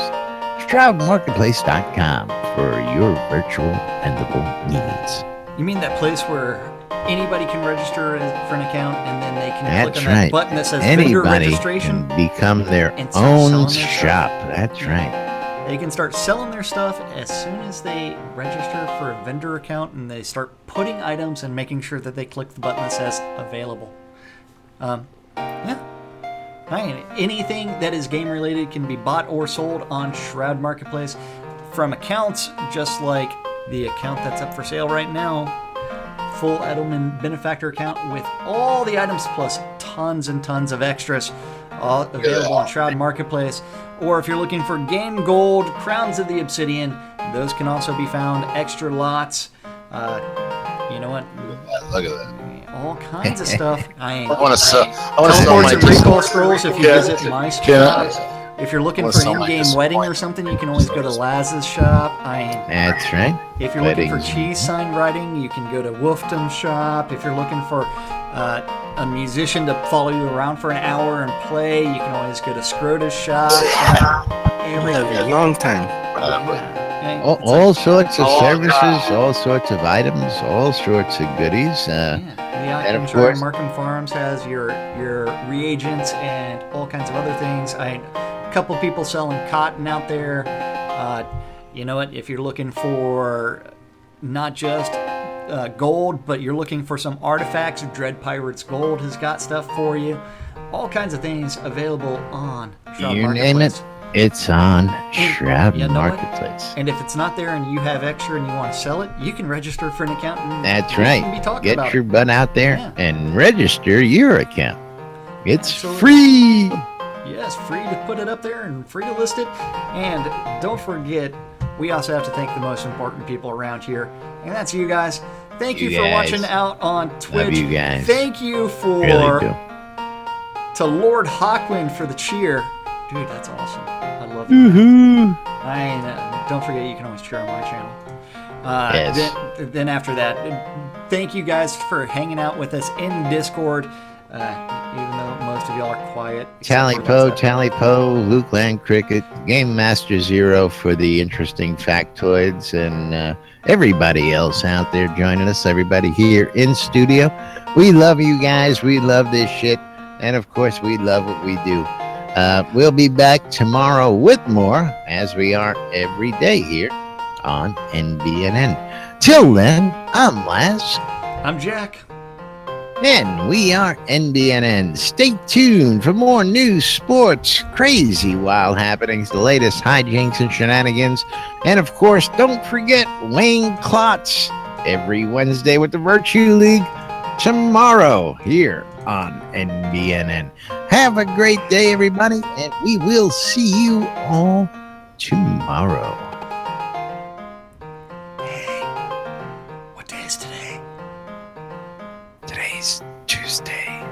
ShroudMarketplace.com for your virtual vendable needs. You mean that place where anybody can register for an account, and then they can click on that button that says vendor registration? Can become their own shop. That's right. They can start selling their stuff as soon as they register for a vendor account, and they start putting items and making sure that they click the button that says available. Anything that is game related can be bought or sold on Shroud Marketplace, from accounts just like the account that's up for sale right now, full Edelman Benefactor account with all the items plus tons and tons of extras, all available on Shroud Marketplace. Or if you're looking for Game Gold, Crowns of the Obsidian, those can also be found. Extra lots. You know what? Look at that. All kinds of stuff. I want to sell teleports and recall scrolls if you visit my store. If you're looking Was for so in-game wedding or something, you can always go to Laz's shop. That's right. If you're looking for Weddings. cheese sign writing, you can go to Wolfdom's shop. If you're looking for a musician to follow you around for an hour and play, you can always go to Scrota's shop. A long time. All sorts of services, all sorts of items, all sorts of goodies. The and of Items course- Markham Farms has your reagents and all kinds of other things. A couple people selling cotton out there. You know what? If you're looking for not just gold, but you're looking for some artifacts, Dread Pirates Gold has got stuff for you. All kinds of things available on Shroud You Marketplace. name it, it's on Shroud you know what? Marketplace. And if it's not there and you have extra and you want to sell it, you can register for an account. And That's we can be right. talking Get about your it. butt out there Yeah. and register your account. It's Absolutely. free. Yes, free to put it up there and free to list it. And don't forget, we also have to thank the most important people around here, and that's you guys. Thank you, You for guys. watching out on Twitch. you guys. Thank you Really do. to Lord Hawkwind for the cheer. Dude, that's awesome. I love you. Woohoo. Don't forget, you can always cheer on my channel. Yes. Then after that, thank you guys for hanging out with us in Discord. Even though most of y'all are quiet. Tally Po, Luke Land Cricket, Game Master Zero for the interesting factoids, and everybody else out there joining us, everybody here in studio. We love you guys. We love this shit. And of course, we love what we do. We'll be back tomorrow with more, as we are every day here on NBNN. Till then, I'm Laz. I'm Jack. And we are NBNN. Stay tuned for more news, sports, crazy wild happenings, the latest hijinks and shenanigans. And of course, don't forget Wayne Klotz every Wednesday with the Virtue League. Tomorrow here on NBNN. Have a great day, everybody, and we will see you all tomorrow. What day is today? Today's Tuesday.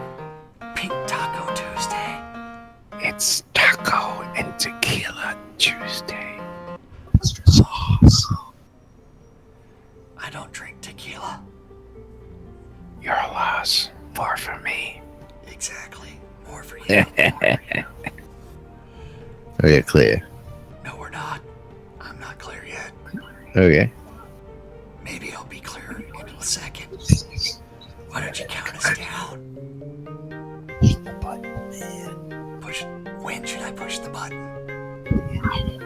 Pink Taco Tuesday. It's Taco and Tequila Tuesday. I don't drink tequila. You're a loss. More for me. Exactly. More for you. Okay, clear. No, we're not. I'm not clear yet. Okay. Maybe I'll be clear in a second. Why don't you count us down? Push the button, man. When should I push the button?